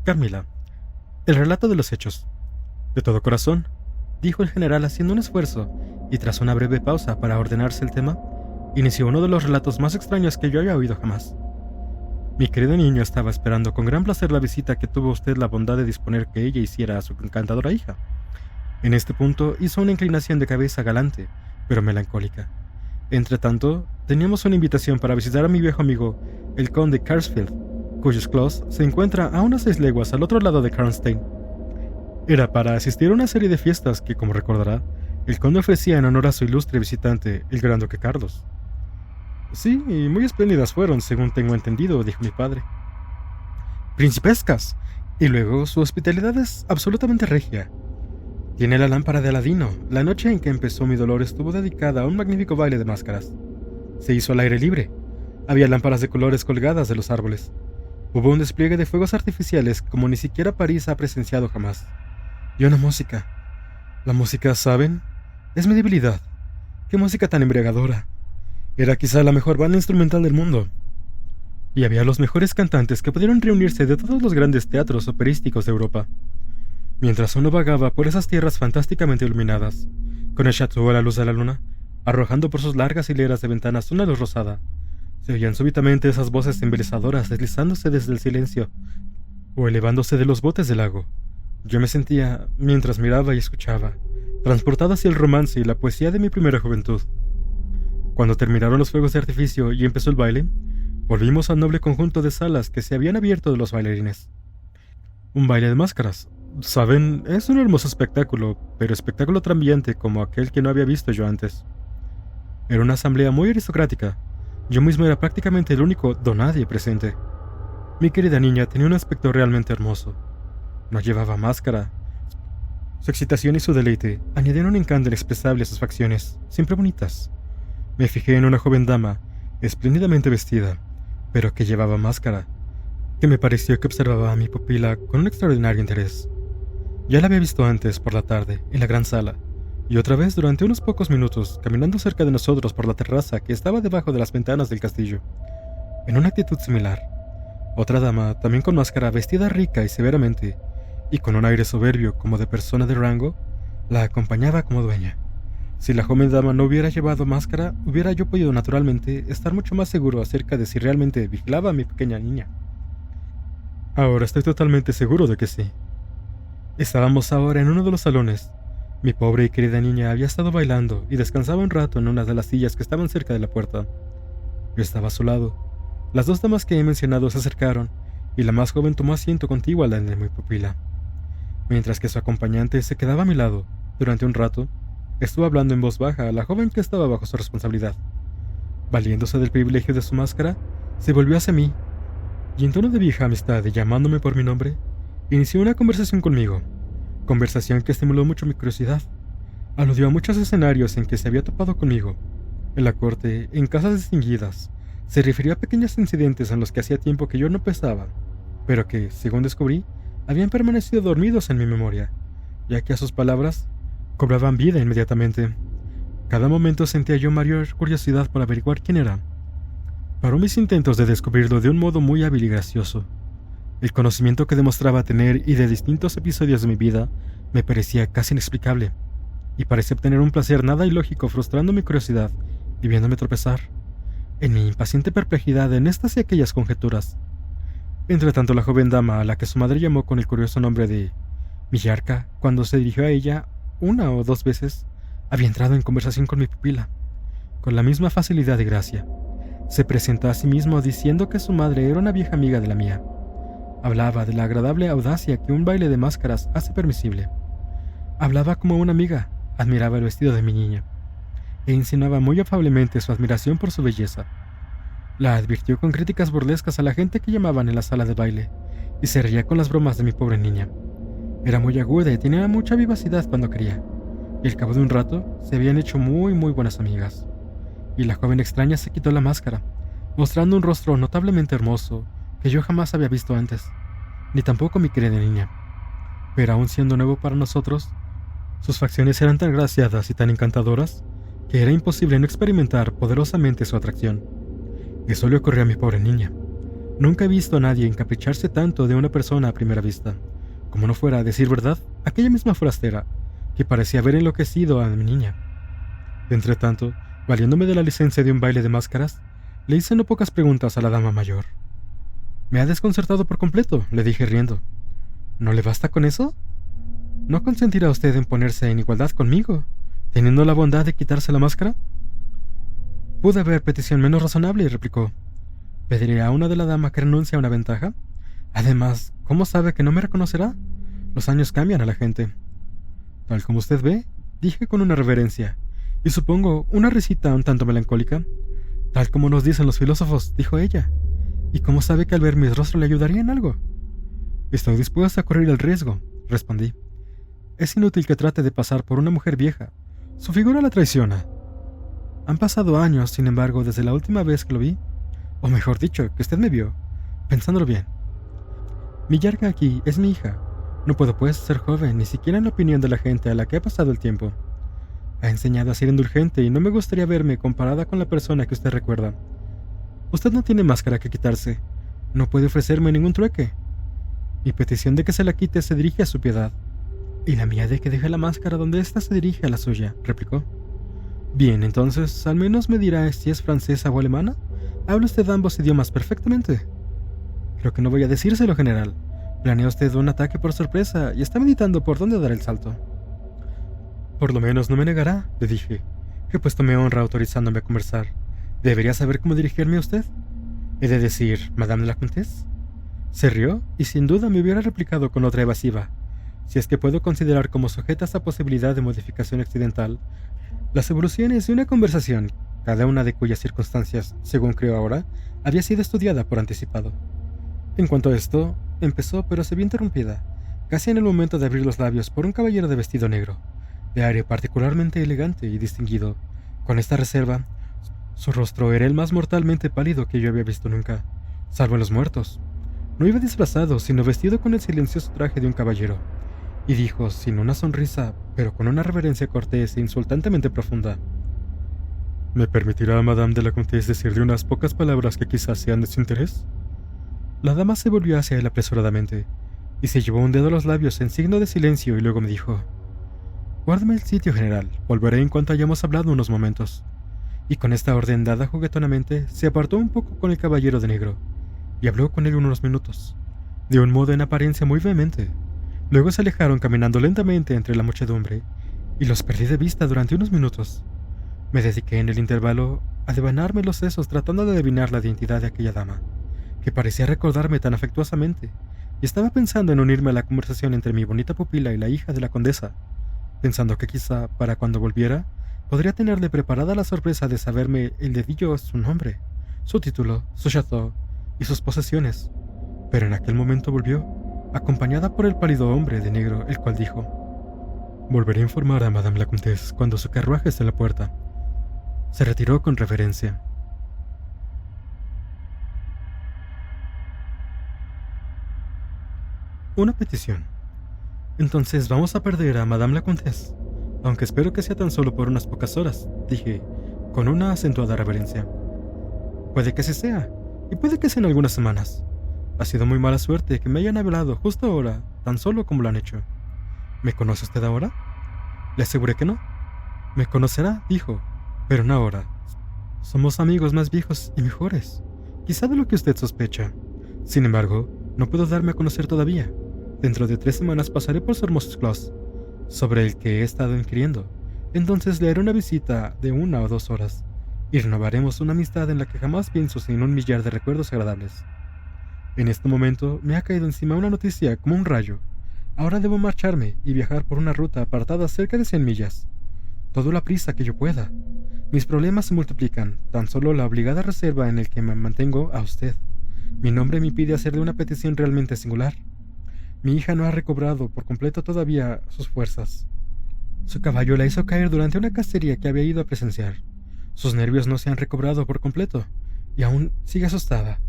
Carmila, el relato de los hechos. De todo corazón, dijo el general haciendo un esfuerzo, y tras una breve pausa para ordenarse el tema, inició uno de los relatos más extraños que yo haya oído jamás. Mi querido niño estaba esperando con gran placer la visita que tuvo usted la bondad de disponer que ella hiciera a su encantadora hija. En este punto hizo una inclinación de cabeza galante, pero melancólica. Entretanto, teníamos una invitación para visitar a mi viejo amigo, el conde Carsfield, cuyos clos se encuentra a unas 6 leguas al otro lado de Karnstein. Era para asistir a una serie de fiestas que, como recordará, el conde ofrecía en honor a su ilustre visitante, el gran duque Carlos. Sí, y muy espléndidas fueron, según tengo entendido, dijo mi padre. Principescas, y luego su hospitalidad es absolutamente regia. Tiene la lámpara de Aladino. La noche en que empezó mi dolor estuvo dedicada a un magnífico baile de máscaras. Se hizo al aire libre. Había lámparas de colores colgadas de los árboles. Hubo un despliegue de fuegos artificiales como ni siquiera París ha presenciado jamás. Y una música. La música, ¿saben? Es mi debilidad. ¡Qué música tan embriagadora! Era quizá la mejor banda instrumental del mundo. Y había los mejores cantantes que pudieron reunirse de todos los grandes teatros operísticos de Europa. Mientras uno vagaba por esas tierras fantásticamente iluminadas, con el chateau a la luz de la luna, arrojando por sus largas hileras de ventanas una luz rosada, se oían súbitamente esas voces embelesadoras deslizándose desde el silencio o elevándose de los botes del lago. Yo me sentía, mientras miraba y escuchaba, transportado hacia el romance y la poesía de mi primera juventud. Cuando terminaron los fuegos de artificio y empezó el baile, volvimos al noble conjunto de salas que se habían abierto de los bailarines. Un baile de máscaras. Saben, es un hermoso espectáculo, pero espectáculo trambiante como aquel que no había visto yo antes. Era una asamblea muy aristocrática. Yo mismo era prácticamente el único donadie presente. Mi querida niña tenía un aspecto realmente hermoso. No llevaba máscara. Su excitación y su deleite añadieron un encanto inexpresable a sus facciones, siempre bonitas. Me fijé en una joven dama, espléndidamente vestida, pero que llevaba máscara, que me pareció que observaba a mi pupila con un extraordinario interés. Ya la había visto antes por la tarde, en la gran sala, y otra vez durante unos pocos minutos, caminando cerca de nosotros por la terraza que estaba debajo de las ventanas del castillo, en una actitud similar. Otra dama, también con máscara, vestida rica y severamente, y con un aire soberbio como de persona de rango, la acompañaba como dueña. Si la joven dama no hubiera llevado máscara, hubiera yo podido naturalmente estar mucho más seguro acerca de si realmente vigilaba a mi pequeña niña. Ahora estoy totalmente seguro de que sí. Estábamos ahora en uno de los salones. Mi pobre y querida niña había estado bailando y descansaba un rato en una de las sillas que estaban cerca de la puerta. Yo estaba a su lado. Las 2 damas que he mencionado se acercaron, y la más joven tomó asiento contigua a la de mi pupila. Mientras que su acompañante se quedaba a mi lado, durante un rato, estuvo hablando en voz baja a la joven que estaba bajo su responsabilidad. Valiéndose del privilegio de su máscara, se volvió hacia mí, y en tono de vieja amistad y llamándome por mi nombre, inició una conversación conmigo, conversación que estimuló mucho mi curiosidad. Aludió a muchos escenarios en que se había topado conmigo, en la corte, en casas distinguidas. Se refirió a pequeños incidentes en los que hacía tiempo que yo no pensaba, pero que, según descubrí, habían permanecido dormidos en mi memoria, ya que a sus palabras cobraban vida inmediatamente. Cada momento sentía yo mayor curiosidad por averiguar quién era. Paró mis intentos de descubrirlo de un modo muy hábil y gracioso. El conocimiento que demostraba tener y de distintos episodios de mi vida me parecía casi inexplicable, y parecía obtener un placer nada ilógico frustrando mi curiosidad y viéndome tropezar, en mi impaciente perplejidad en estas y aquellas conjeturas. Entretanto, la joven dama, a la que su madre llamó con el curioso nombre de Millarca, cuando se dirigió a ella 1 o 2 veces, había entrado en conversación con mi pupila, con la misma facilidad y gracia. Se presentó a sí mismo diciendo que su madre era una vieja amiga de la mía. Hablaba de la agradable audacia que un baile de máscaras hace permisible. Hablaba como una amiga, admiraba el vestido de mi niña, e insinuaba muy afablemente su admiración por su belleza. La advirtió con críticas burlescas a la gente que llamaban en la sala de baile, y se reía con las bromas de mi pobre niña. Era muy aguda y tenía mucha vivacidad cuando quería, y al cabo de un rato se habían hecho muy buenas amigas. Y la joven extraña se quitó la máscara, mostrando un rostro notablemente hermoso que yo jamás había visto antes, ni tampoco mi querida niña. Pero aun siendo nuevo para nosotros, sus facciones eran tan graciadas y tan encantadoras que era imposible no experimentar poderosamente su atracción. Eso le ocurrió a mi pobre niña. Nunca he visto a nadie encapricharse tanto de una persona a primera vista. Como no fuera, a decir verdad, aquella misma forastera, que parecía haber enloquecido a mi niña. Entretanto, valiéndome de la licencia de un baile de máscaras, le hice no pocas preguntas a la dama mayor. Me ha desconcertado por completo, le dije riendo. ¿No le basta con eso? ¿No consentirá usted en ponerse en igualdad conmigo, teniendo la bondad de quitarse la máscara? Pude haber petición menos razonable, replicó. ¿Pediré a una de la dama que renuncie a una ventaja? Además, ¿cómo sabe que no me reconocerá? Los años cambian a la gente. Tal como usted ve, dije con una reverencia, y supongo una risita un tanto melancólica. Tal como nos dicen los filósofos, dijo ella. ¿Y cómo sabe que al ver mi rostro le ayudaría en algo? Estoy dispuesta a correr el riesgo, respondí. Es inútil que trate de pasar por una mujer vieja. Su figura la traiciona. Han pasado años, sin embargo, desde la última vez que lo vi. O mejor dicho, que usted me vio. Pensándolo bien. Mi Yarga aquí es mi hija. No puedo, pues, ser joven, ni siquiera en la opinión de la gente a la que ha pasado el tiempo. Ha enseñado a ser indulgente y no me gustaría verme comparada con la persona que usted recuerda. Usted no tiene máscara que quitarse. No puede ofrecerme ningún trueque. Mi petición de que se la quite se dirige a su piedad. Y la mía de que deje la máscara donde ésta se dirige a la suya, replicó. Bien, entonces, al menos me dirá si es francesa o alemana. Habla usted ambos idiomas perfectamente. Creo que no voy a decírselo, general. Planea usted un ataque por sorpresa y está meditando por dónde dar el salto. Por lo menos no me negará, le dije. He puesto me honra autorizándome a conversar. ¿Debería saber cómo dirigirme a usted? ¿He de decir, Madame la Comtesse? Se rió y sin duda me hubiera replicado con otra evasiva. Si es que puedo considerar como sujeta esta posibilidad de modificación accidental las evoluciones de una conversación, cada una de cuyas circunstancias, según creo ahora, había sido estudiada por anticipado. En cuanto a esto, empezó, pero se vio interrumpida, casi en el momento de abrir los labios por un caballero de vestido negro, de aire particularmente elegante y distinguido. Con esta reserva, su rostro era el más mortalmente pálido que yo había visto nunca, salvo en los muertos. No iba disfrazado, sino vestido con el silencioso traje de un caballero, y dijo, sin una sonrisa, pero con una reverencia cortés e insultantemente profunda: ¿Me permitirá, Madame de la Comtesse, decirle unas pocas palabras que quizás sean de su interés? La dama se volvió hacia él apresuradamente, y se llevó un dedo a los labios en signo de silencio y luego me dijo: Guárdame el sitio, general, volveré en cuanto hayamos hablado unos momentos. Y con esta orden dada juguetonamente, se apartó un poco con el caballero de negro, y habló con él unos minutos, de un modo en apariencia muy vehemente. Luego se alejaron caminando lentamente entre la muchedumbre, y los perdí de vista durante unos minutos. Me dediqué en el intervalo a devanarme los sesos tratando de adivinar la identidad de aquella dama, que parecía recordarme tan afectuosamente, y estaba pensando en unirme a la conversación entre mi bonita pupila y la hija de la condesa, pensando que quizá, para cuando volviera, podría tenerle preparada la sorpresa de saberme el dedillo su nombre, su título, su château y sus posesiones. Pero en aquel momento volvió, acompañada por el pálido hombre de negro, el cual dijo: Volveré a informar a Madame la Comtesse cuando su carruaje esté en la puerta. Se retiró con reverencia. Una petición. Entonces vamos a perder a Madame la Comtesse, aunque espero que sea tan solo por unas pocas horas, dije, con una acentuada reverencia. Puede que así sea, y puede que sea en algunas semanas. Ha sido muy mala suerte que me hayan hablado justo ahora, tan solo como lo han hecho. ¿Me conoce usted ahora? Le aseguré que no. Me conocerá, dijo, pero no ahora. Somos amigos más viejos y mejores, quizá de lo que usted sospecha. Sin embargo, no puedo darme a conocer todavía. Dentro de 3 semanas pasaré por su hermoso clos, sobre el que he estado inquiriendo. Entonces le haré una visita de 1 o 2 horas, y renovaremos una amistad en la que jamás pienso sin un millar de recuerdos agradables. En este momento me ha caído encima una noticia como un rayo. Ahora debo marcharme y viajar por una ruta apartada cerca de 100 millas. Todo la prisa que yo pueda. Mis problemas se multiplican, tan solo la obligada reserva en el que me mantengo a usted. Mi nombre me impide hacerle una petición realmente singular. Mi hija no ha recobrado por completo todavía sus fuerzas. Su caballo la hizo caer durante una cacería que había ido a presenciar. Sus nervios no se han recobrado por completo, y aún sigue asustada.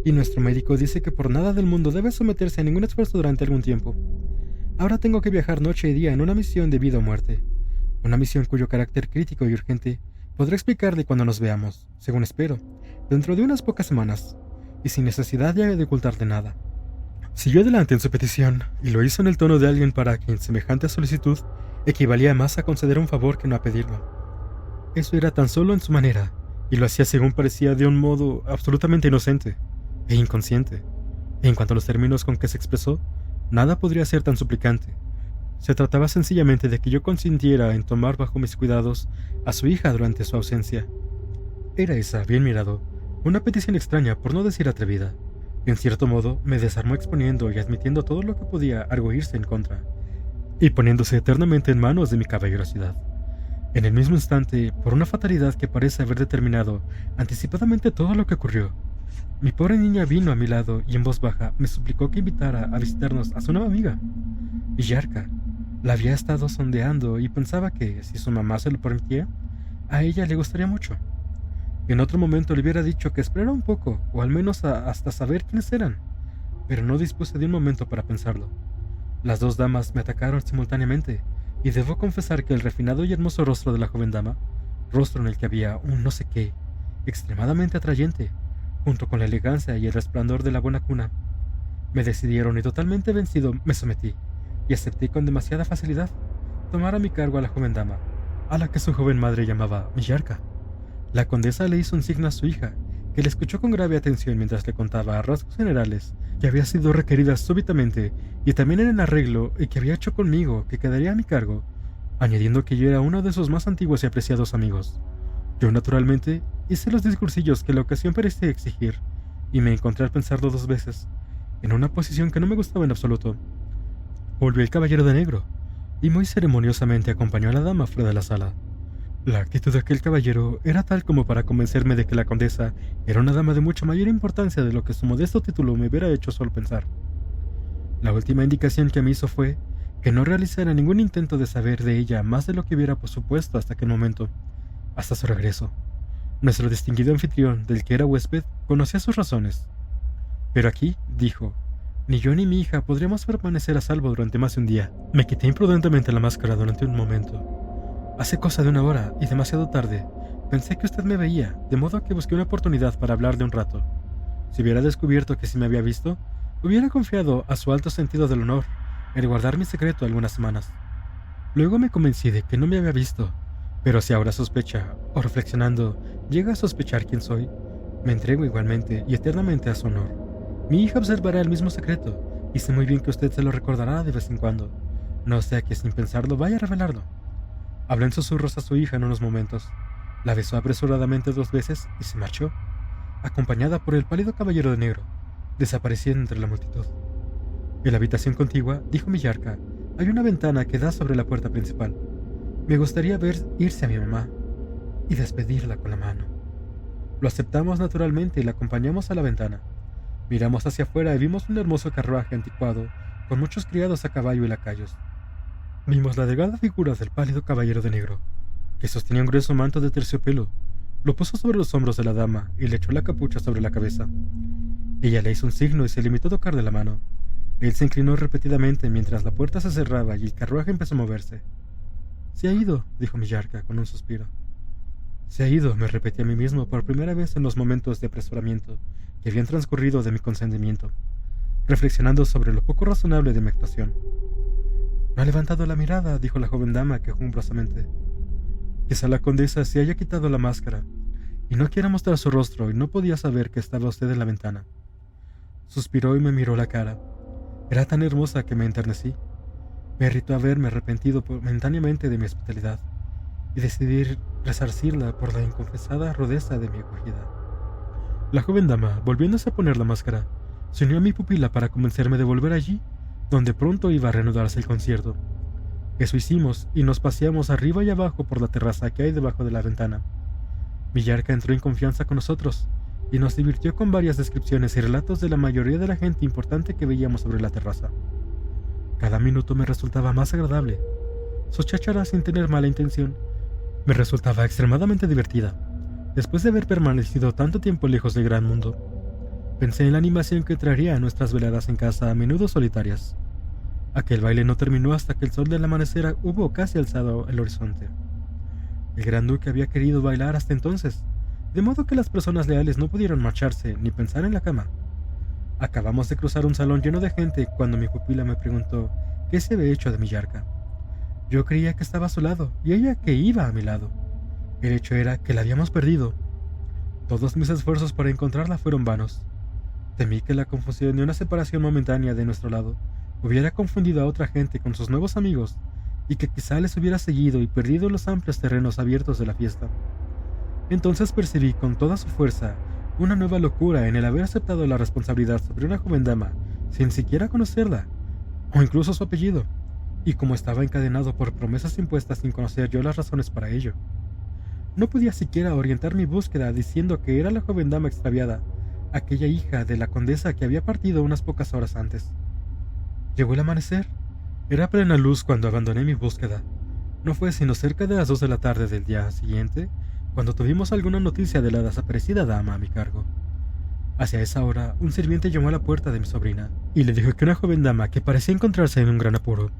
Y nuestro médico dice que por nada del mundo debe someterse a ningún esfuerzo durante algún tiempo. Ahora tengo que viajar noche y día en una misión de vida o muerte. Una misión cuyo carácter crítico y urgente podré explicarle cuando nos veamos, según espero, dentro de unas pocas semanas. y sin necesidad de ocultarle nada. Siguió adelante en su petición, y lo hizo en el tono de alguien para quien semejante solicitud equivalía más a conceder un favor que no a pedirlo. Eso era tan solo en su manera, y lo hacía según parecía de un modo absolutamente inocente e inconsciente. En cuanto a los términos con que se expresó, nada podría ser tan suplicante. Se trataba sencillamente de que yo consintiera en tomar bajo mis cuidados a su hija durante su ausencia. Era esa, bien mirado, una petición extraña, por no decir atrevida. En cierto modo, me desarmó exponiendo y admitiendo todo lo que podía arguirse en contra, y poniéndose eternamente en manos de mi caballerosidad. En el mismo instante, por una fatalidad que parece haber determinado anticipadamente todo lo que ocurrió, mi pobre niña vino a mi lado y en voz baja me suplicó que invitara a visitarnos a su nueva amiga, Villarca. La había estado sondeando y pensaba que, si su mamá se lo permitía, a ella le gustaría mucho. En otro momento le hubiera dicho que esperara un poco, o al menos hasta saber quiénes eran, pero no dispuse de un momento para pensarlo. Las dos damas me atacaron simultáneamente, y debo confesar que el refinado y hermoso rostro de la joven dama, rostro en el que había un no sé qué, extremadamente atrayente, junto con la elegancia y el resplandor de la buena cuna, me decidieron y totalmente vencido me sometí, y acepté con demasiada facilidad tomar a mi cargo a la joven dama, a la que su joven madre llamaba Villarca. La condesa le hizo un signo a su hija, que le escuchó con grave atención mientras le contaba a rasgos generales que había sido requerida súbitamente y también en el arreglo y que había hecho conmigo, que quedaría a mi cargo, añadiendo que yo era uno de sus más antiguos y apreciados amigos. Yo, naturalmente, hice los discursillos que la ocasión parecía exigir, y me encontré al pensarlo dos veces, en una posición que no me gustaba en absoluto. Volvió el caballero de negro, y muy ceremoniosamente acompañó a la dama fuera de la sala. La actitud de aquel caballero era tal como para convencerme de que la condesa era una dama de mucha mayor importancia de lo que su modesto título me hubiera hecho solo pensar. La última indicación que me hizo fue que no realizara ningún intento de saber de ella más de lo que hubiera por supuesto hasta aquel momento, hasta su regreso. Nuestro distinguido anfitrión, del que era huésped, conocía sus razones. Pero aquí, dijo, ni yo ni mi hija podríamos permanecer a salvo durante más de un día. Me quité imprudentemente la máscara durante un momento. Hace cosa de una hora, y demasiado tarde, pensé que usted me veía, de modo que busqué una oportunidad para hablar de un rato. Si hubiera descubierto que sí me había visto, hubiera confiado a su alto sentido del honor el guardar mi secreto algunas semanas. Luego me convencí de que no me había visto, pero si ahora sospecha, o reflexionando, llega a sospechar quién soy, me entrego igualmente y eternamente a su honor. Mi hija observará el mismo secreto, y sé muy bien que usted se lo recordará de vez en cuando, no sea que sin pensarlo vaya a revelarlo. Habló en susurros a su hija en unos momentos, la besó apresuradamente 2 veces y se marchó, acompañada por el pálido caballero de negro, desapareciendo entre la multitud. En la habitación contigua, dijo Villarca, hay una ventana que da sobre la puerta principal. Me gustaría ver irse a mi mamá y despedirla con la mano. Lo aceptamos naturalmente y la acompañamos a la ventana. Miramos hacia afuera y vimos un hermoso carruaje anticuado, con muchos criados a caballo y lacayos. Vimos la delgada figura del pálido caballero de negro, que sostenía un grueso manto de terciopelo. Lo puso sobre los hombros de la dama y le echó la capucha sobre la cabeza. Ella le hizo un signo y se limitó a tocarle la mano. Él se inclinó repetidamente mientras la puerta se cerraba y el carruaje empezó a moverse. «Se ha ido», dijo Villarca con un suspiro. «Se ha ido», me repetí a mí mismo por primera vez en los momentos de apresuramiento que habían transcurrido de mi consentimiento, reflexionando sobre lo poco razonable de mi actuación. «No ha levantado la mirada», dijo la joven dama quejumbrosamente. «Quizá la condesa se haya quitado la máscara y no quiera mostrar su rostro y no podía saber que estaba usted en la ventana». Suspiró y me miró la cara. Era tan hermosa que me enternecí. Me irritó haberme arrepentido momentáneamente de mi hospitalidad y decidí resarcirla por la inconfesada rudeza de mi acogida. La joven dama, volviéndose a poner la máscara, se unió a mi pupila para convencerme de volver allí, donde pronto iba a reanudarse el concierto. Eso hicimos y nos paseamos arriba y abajo por la terraza que hay debajo de la ventana. Villarca entró en confianza con nosotros y nos divirtió con varias descripciones y relatos de la mayoría de la gente importante que veíamos sobre la terraza. Cada minuto me resultaba más agradable. Sus chácharas, sin tener mala intención, me resultaba extremadamente divertida. Después de haber permanecido tanto tiempo lejos del gran mundo, pensé en la animación que traería a nuestras veladas en casa, a menudo solitarias. Aquel baile no terminó hasta que el sol del amanecer hubo casi alzado el horizonte. El gran duque había querido bailar hasta entonces, de modo que las personas leales no pudieron marcharse ni pensar en la cama. Acabamos de cruzar un salón lleno de gente cuando mi pupila me preguntó qué se había hecho de mi Yarka. Yo creía que estaba a su lado y ella que iba a mi lado. El hecho era que la habíamos perdido. Todos mis esfuerzos para encontrarla fueron vanos. Temí que la confusión y una separación momentánea de nuestro lado hubiera confundido a otra gente con sus nuevos amigos y que quizá les hubiera seguido y perdido en los amplios terrenos abiertos de la fiesta. Entonces percibí con toda su fuerza una nueva locura en el haber aceptado la responsabilidad sobre una joven dama sin siquiera conocerla, o incluso su apellido, y como estaba encadenado por promesas impuestas sin conocer yo las razones para ello. No podía siquiera orientar mi búsqueda diciendo que era la joven dama extraviada, aquella hija de la condesa que había partido unas pocas horas antes. Llegó el amanecer. Era plena luz cuando abandoné mi búsqueda. No fue sino cerca de las 2 de la tarde del día siguiente cuando tuvimos alguna noticia de la desaparecida dama a mi cargo. Hacia esa hora, un sirviente llamó a la puerta de mi sobrina y le dijo que una joven dama que parecía encontrarse en un gran apuro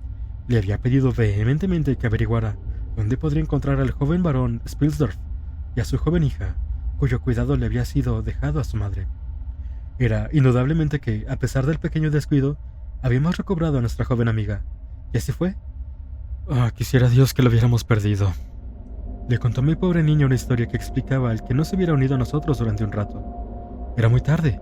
le había pedido vehementemente que averiguara dónde podría encontrar al joven barón Spilsdorf y a su joven hija, cuyo cuidado le había sido dejado a su madre. Era indudablemente que, a pesar del pequeño descuido, habíamos recobrado a nuestra joven amiga. Y así fue. Quisiera Dios que lo hubiéramos perdido. Le contó a mi pobre niño una historia que explicaba el que no se hubiera unido a nosotros durante un rato. Era muy tarde,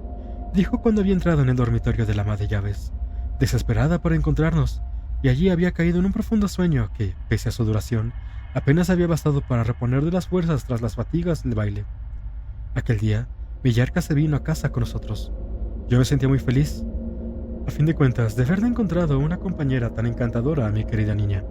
dijo cuando había entrado en el dormitorio de la ama de llaves, desesperada por encontrarnos, y allí había caído en un profundo sueño que, pese a su duración, apenas había bastado para reponer de las fuerzas tras las fatigas del baile. Aquel día, mi Yarka se vino a casa con nosotros. Yo me sentía muy feliz, a fin de cuentas, de haberle encontrado una compañera tan encantadora a mi querida niña.